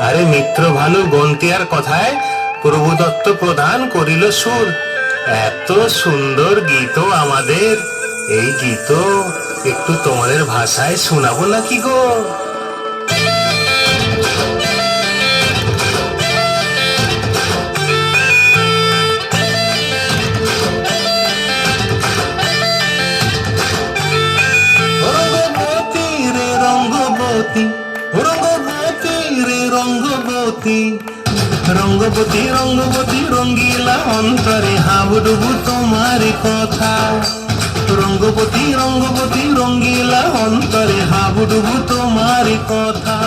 আরে মিত্র ভানু গন্তিয়ার কথায় প্রভুদত্ত প্রদান করিল সুর। এত সুন্দর গীত আমাদের, এই গীত একটু তোমাদের ভাষায় শোনাবো নাকি গো? রঙ্গবতী রঙ্গবতী রঙ্গিলা অন্তরে হাবুডুবু তোমার কথা। রঙ্গবতী রঙ্গবতী রঙ্গিলা অন্তরে হাবুডুবু তোমার কথা।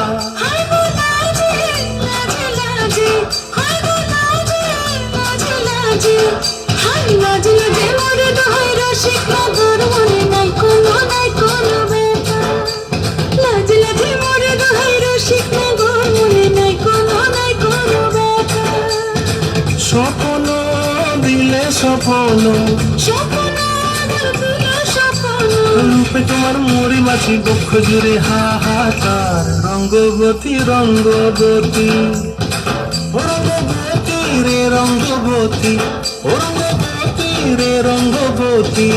স্বপ্ন দিলে স্বপ্ন রূপে তোমার মরি বাঁচি দুঃখ জুড়ে হাহাকার। রঙ্গবতী রঙ্গবতী রঙ্গবতী রে রঙ্গবতী রঙ্গবতী রে রঙ্গবতী।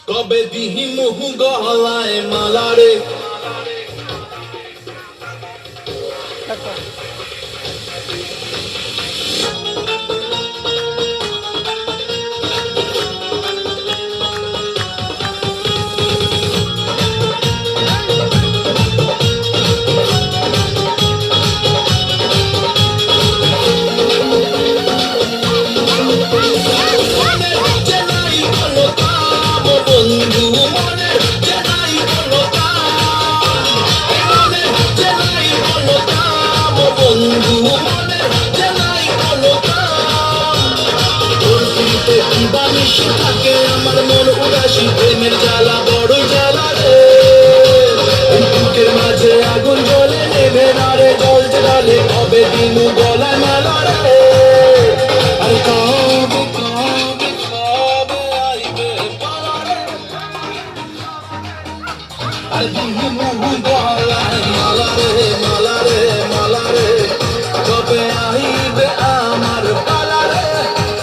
কবে দিহি মুহু গলায় মালারে থাকে আমার মন উদাসী প্রেমের জ্বালা বড় জ্বালা রে বুকের মাঝে আগুন জ্বলে নেভে না রে জল জ্বালে কবে দিনু গলায় মালা রে আর কবে কবে কবে আইবে পালা রে আর দিনু গলায় মালা রে মালা রে মালা রে কবে আইবে আমার পালা রে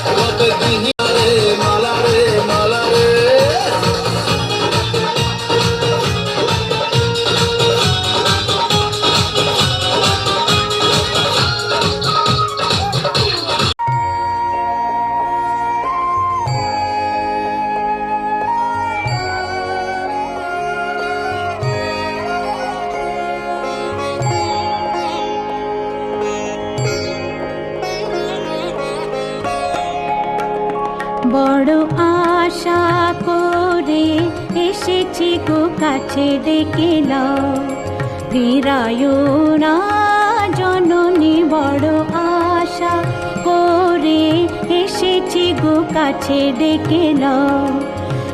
কবে দিনু বড় আশা করে এসেছি গো কাছে ডেকে নাও ফিরায়ো না জননী বড় আশা করে এসেছি গো কাছে ডেকে নাও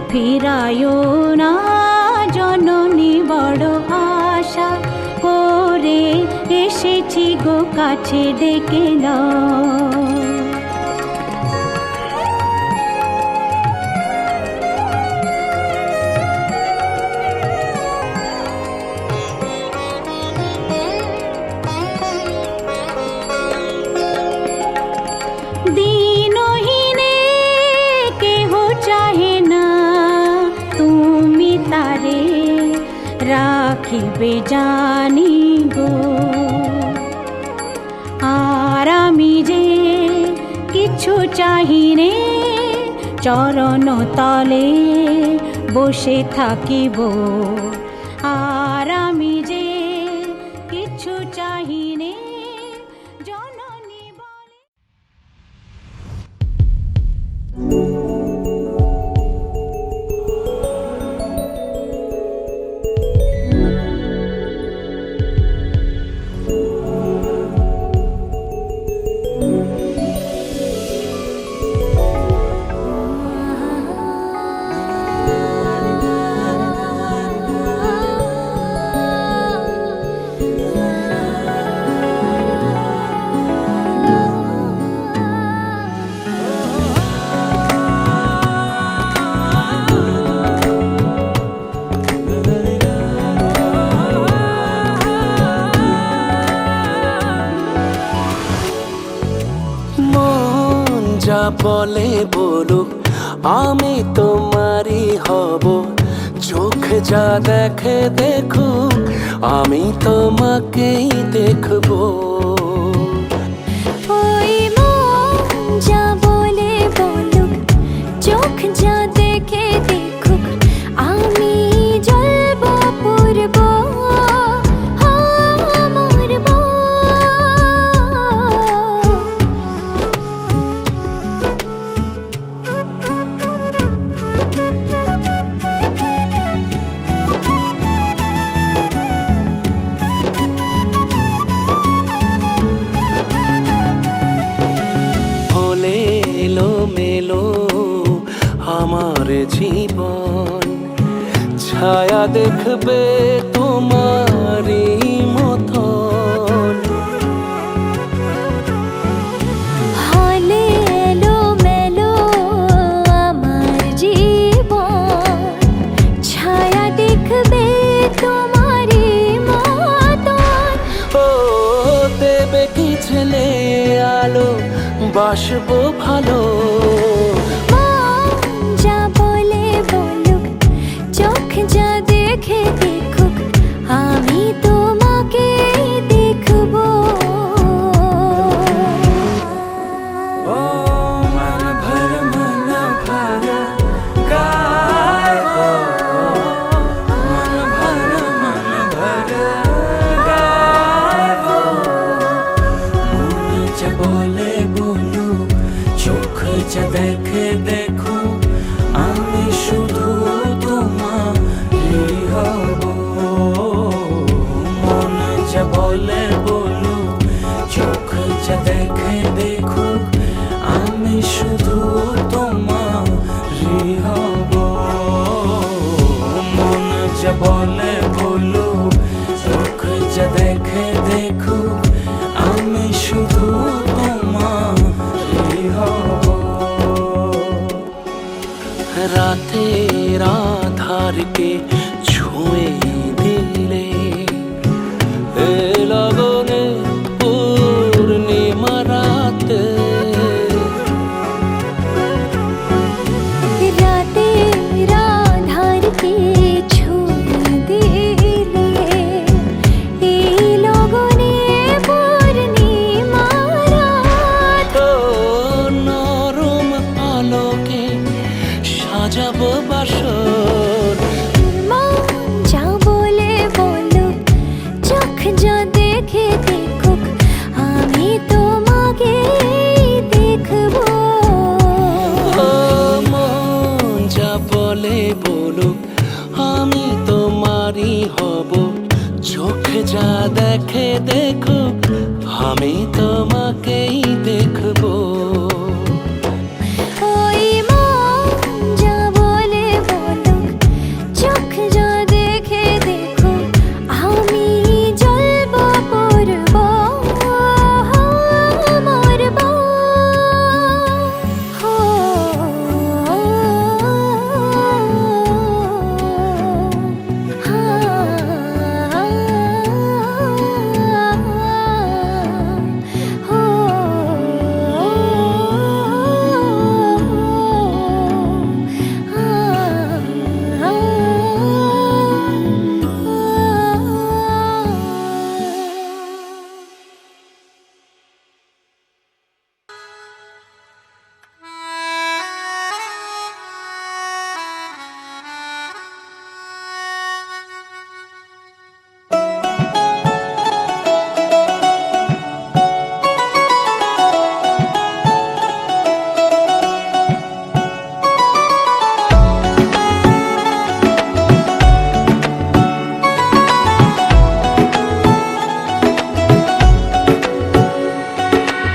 ফিরায়ো না জননী বড় আশা করে এসেছি গো কাছে ডেকে নাও রাখিবে জানি গো আর আমি যে কিছু চাহিনে চরণ তলে বসে থাকিব আর আমি যে কিছু চাহিনে জননী বলে বলে বলুক আমি তোমারই হব চোখ যা দেখে দেখুক আমি তোমাকেই দেখবো ওই মন যা বলে বলুক চোখ যা দেখে দেখুক আমি জ্বলব পূর্ব আমার জীবন ছায়া দেখবে তোমারই মতন ছেলে আলো বাসবো ভালো। মন যা বলে বলুক, চোখ যা দেখে দেখুক, আমি তোমাকে দেখবো। ও মন ভর গাইবো, মন ভর গাইবো। মন যা বলে বলু, চোখ যা দেখে দেখো, আমি শুধু তোমারই হব। মন যা বলে বলু, চোখ যা দেখে দেখো, আমি শুধু তোমারই হব। মন যা বলে বলু, চোখ যা দেখে দেখো, আমি শুধু তোমারই হব। রাতের আধারকে ছুঁয়ে দিলে, এ লগনে পূর্ণিমা রাতে। রাতের আধারকে ছুঁয়ে দিলে, এই লগনে পূর্ণিমা রাত। ও নরম আলোকে সাজাবো বাসর। মন যা বলে বলুক, চোখ যা দেখে দেখুক, আমি তোমাকে দেখবো। ও মন যা বলে বলুক, আমি তোমারই হব। চোখ যা দেখে দেখো, আমি তোমাকেই দেখবো। ওই মন যা বলে বলুক, চোখ যা দেখে দেখুক, আমি জ্বলবো পুরবো মরবো। হো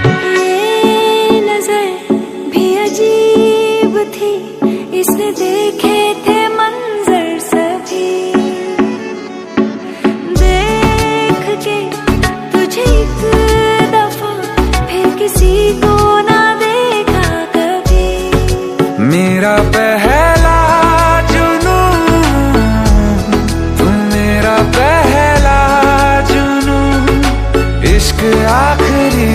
ये नजर भी अजीब थी, इसने देखे थे मंजर सभी। देख के तुझे एक दफा, फिर किसी को ना देखा कभी। मेरा पहला जुनून, तुम मेरा पहला जुनून, इश्क आखिरी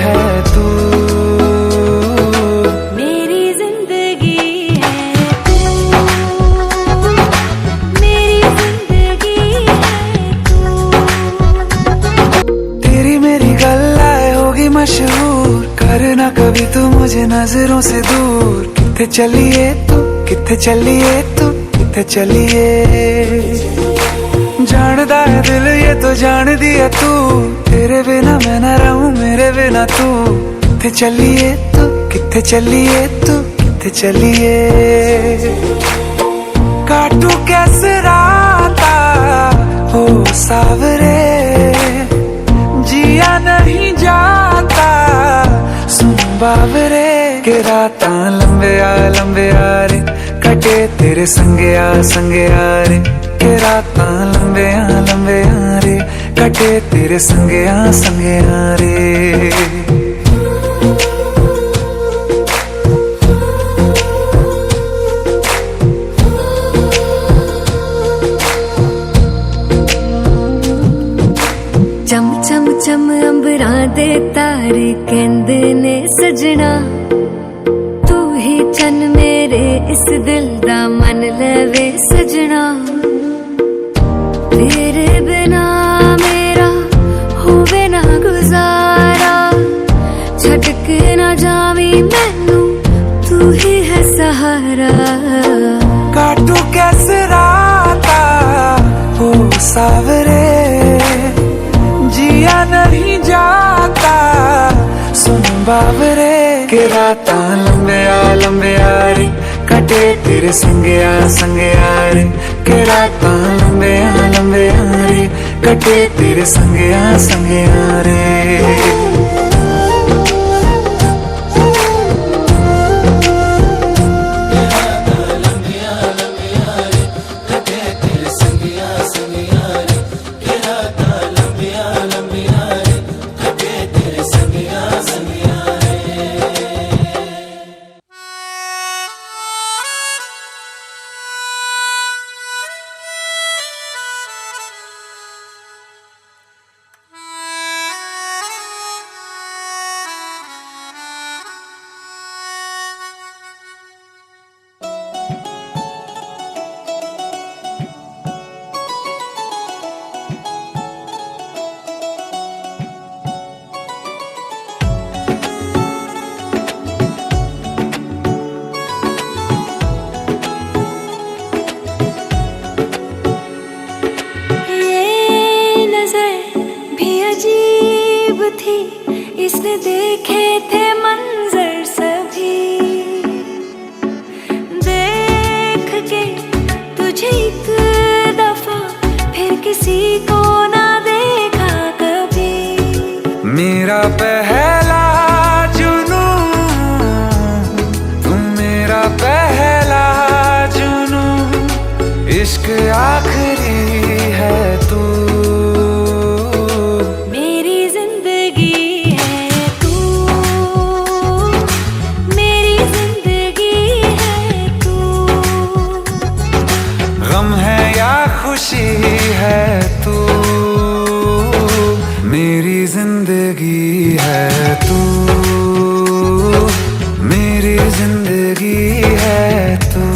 है तू। मेरी जिंदगी है तू, मेरी जिंदगी है तू। तेरी मेरी गल्लाए होगी मशहूर, करना कभी तू मुझे नजरों से दूर। किथे चलिए तू, किथे चलिए तू, किथे चलिए। जानदा है दिल ये तो जान दिया तू, तेरे बिना मैं न रहूं मेरे बिना तू। किथे चलिए तू, किथे चलिए तू, किथे चलिए। काटू कैसे राता हो सावरे, जिया नहीं जाता सुन बावरे। के रातां लंबे आ रे, कटे तेरे संगे आ रे। के रातां लंबे आ रे, कटे तेरे संगे आ रे। चम चम चम अंबरा दे तारे, प्यार कहंदे ने सजना तू ही चन मेरे इस दिल दा मन लवे सजना तेरे बिना मेरा होवे ना गुजारा छट के ना जावी मैनू तू ही है सहारा काटू कैसे राता ओ सावरे जिया नहीं जाता सुन बावरे के राता लंबे आ रे कटे तेरे संगया संगया रे के राता लंबे आ रे कटे तेरे संगया संगया रे इसने देखे थे मंजर सभी देख के तुझे एक दफा फिर किसी को ना देखा कभी मेरा पहला जुनू तुम मेरा पहला जुनू इश्क आखिरी है तू खुशी है तू मेरी जिंदगी है तू मेरी जिंदगी है तू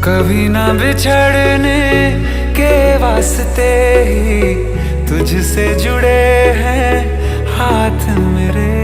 कभी ना बिछड़ने के वास्ते ही तुझसे जुड़े हैं हाथ मेरे